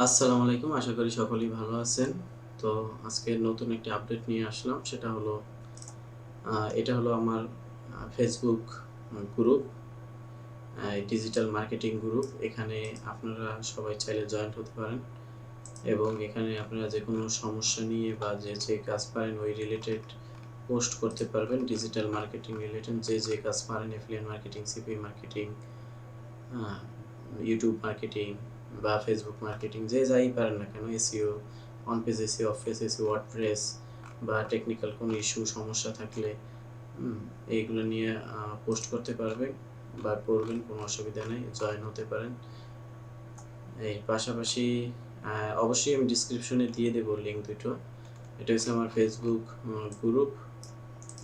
আসসালামু আলাইকুম। আশা করি সকলেই ভালো আছেন। তো আজকে নতুন একটি আপডেট নিয়ে আসলাম। সেটা হলো এটা হলো আমার Facebook group, digital marketing group. এখানে আপনারা সবাই চাইলে জয়েন্ট হতে পারেন এবং এখানে আপনারা যেকোনো সমস্যা নিয়ে বা যে কাজ পারেন ওই রিলেটেড পোস্ট করতে পারবেন। ডিজিটাল মার্কেটিং রিলেটেড যে কাজ পারেন, এফিলিয়েট মার্কেটিং, সিপি মার্কেটিং, হ্যাঁ, ইউটিউব মার্কেটিং বা ফেসবুক মার্কেটিং, যাই পারেন না কেন, SEO, on page SEO, of page SEO, WordPress বা টেকনিক্যাল কোনো ইস্যু সমস্যা থাকলে এইগুলো নিয়ে পোস্ট করতে পারবেন বা করবেন, কোনো অসুবিধা নেই, জয়েন হতে পারেন। এই পাশাপাশি অবশ্যই আমি ডিসক্রিপশনে দিয়ে দেবো লিঙ্ক দুটো। এটা হচ্ছে আমার ফেসবুক গ্রুপ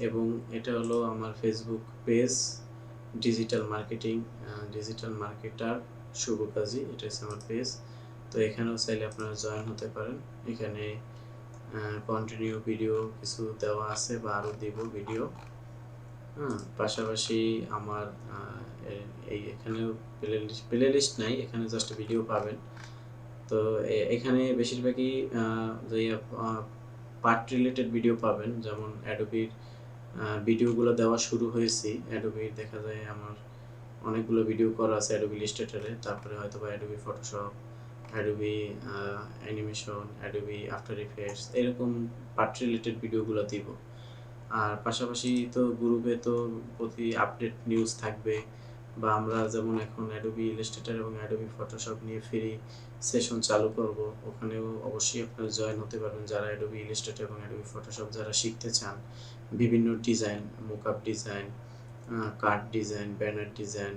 এবং এটা হলো আমার Facebook page, digital marketing, digital marketer Shubho Kazi, এটা হচ্ছে আমার পেজ। তো এখানেও চাইলে আপনারা জয়েন হতে পারেন। এখানে কন্টিনিউ ভিডিও কিছু দেওয়া আছে বা আরও দিব ভিডিও। পাশাপাশি আমার এই এখানেও প্লে লিস্ট নাই, এখানে জাস্ট ভিডিও পাবেন। তো এখানে বেশিরভাগই যে পার্ট রিলেটেড ভিডিও পাবেন, যেমন অ্যাডোবির ভিডিওগুলো দেওয়া শুরু হয়েছি। অ্যাডোবির দেখা যায় আমার অনেকগুলো ভিডিও করা আছে অ্যাডোবি ইলাস্ট্রেটরে, তারপরে হয়তো বা Adobe Photoshop, Adobe animation, Adobe after effects, এরকম পার্ট রিলেটেড ভিডিওগুলো দিব। আর পাশাপাশি তো গ্রুপে তো প্রতি আপডেট নিউজ থাকবে, বা আমরা যেমন এখন অ্যাডোবি ইলাস্ট্রেটর এবং অ্যাডোবি ফটোশপ নিয়ে ফ্রি সেশন চালু করব, ওখানেও অবশ্যই আপনারা জয়েন হতে পারবেন যারা অ্যাডোবি ইলাস্ট্রেটর এবং অ্যাডোবি ফটোশপ যারা শিখতে চান। বিভিন্ন design, mockup design, card design, banner design,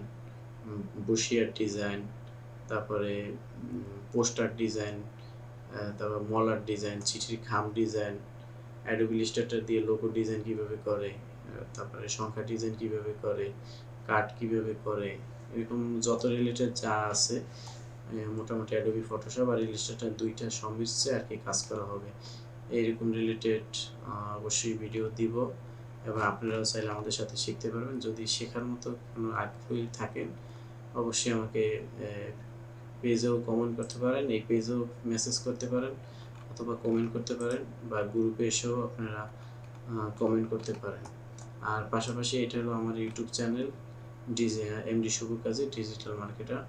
বসিয়ার ডিজাইন, তারপরে পোস্টার ডিজাইন, তারপর মলার ডিজাইন, চিঠির খাম ডিজাইন, অ্যাডোবি ইলাস্ট্রেটর দিয়ে লোগো ডিজাইন কীভাবে করে, তারপরে সংখ্যা ডিজাইন কীভাবে করে, কার্ড কীভাবে করে, এরকম যত রিলেটেড যা আছে মোটামুটি অ্যাডোবি ফটোশপ আর ইলাস্ট্রেটর দুইটা সংমিশ্রে আর কি কাজ করা হবে। এইরকম রিলেটেড অবশ্যই ভিডিও দিব এবং আপনারাও চাইলে আমাদের সাথে শিখতে পারবেন। যদি শেখার মতো কোনো আগ্রহী থাকেন অবশ্যই আমাকে পেজেও কমেন্ট করতে পারেন, এই পেজেও মেসেজ করতে পারেন অথবা কমেন্ট করতে পারেন, বা গ্রুপে এসেও আপনারা কমেন্ট করতে পারেন। আর পাশাপাশি এটা হলো আমার ইউটিউব চ্যানেল এমডি শুভ কাজী ডিজিটাল মার্কেটার।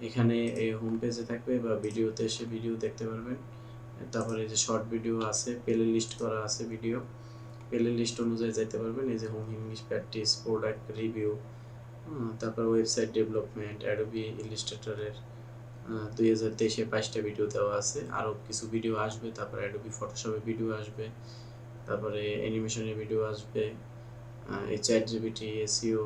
এখানে এই হোম পেজে থাকবে বা ভিডিওতে এসে ভিডিও দেখতে পারবেন। তারপরে যে শর্ট ভিডিও আছে, প্লে লিস্ট করা আছে ভিডিও, প্লে লিস্ট অনুযায়ী যেতে পারবেন। এই যে home English practice, product review, তারপর ওয়েবসাইট ডেভেলপমেন্ট, অ্যাডোবি ইলাস্ট্রেটরের 2023-এ 22টা ভিডিও দেওয়া আছে, আরও কিছু ভিডিও আসবে। তারপরে অ্যাডোবি ফটোশপে ভিডিও আসবে, তারপরে অ্যানিমেশনের ভিডিও আসবে, এই চ্যাট জিপিটি, এসইও,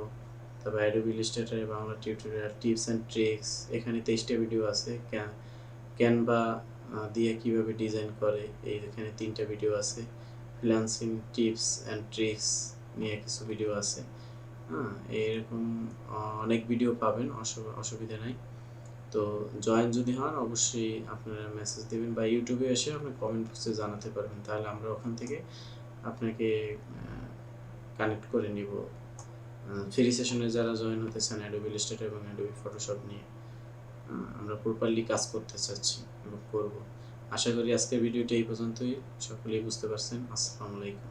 তারপর অ্যাডোবি ইলাস্ট্রেটরের Bangla tutorial, tips and tricks, এখানে 23টা ভিডিও আছে। ক্যানভা দিয়ে কীভাবে ডিজাইন করে, এই এখানে 3টা ভিডিও আছে। ফ্রিল্যান্সিং টিপস অ্যান্ড ট্রিক্স নিয়ে কিছু ভিডিও আছে। এরকম অনেক ভিডিও পাবেন, অসুবিধা নাই। তো জয়েন যদি হন অবশ্যই আপনারা মেসেজ দেবেন বা ইউটিউবে এসে আপনি কমেন্ট বক্সে জানাতে পারবেন, তাহলে আমরা ওখান থেকে আপনাকে কানেক্ট করে নিব। ফ্রি সেশনে যারা জয়েন হতে চান অ্যাডোবি ইলাস্ট্রেটর এবং অ্যাডোবি ফটোশপ নিয়ে, আমরা প্রপারলি কাজ করতে চাচ্ছি এবং করব। আশা করি আজকের ভিডিওটি এই পর্যন্তই, সকলেই বুঝতে পারছেন। আসসালামু আলাইকুম।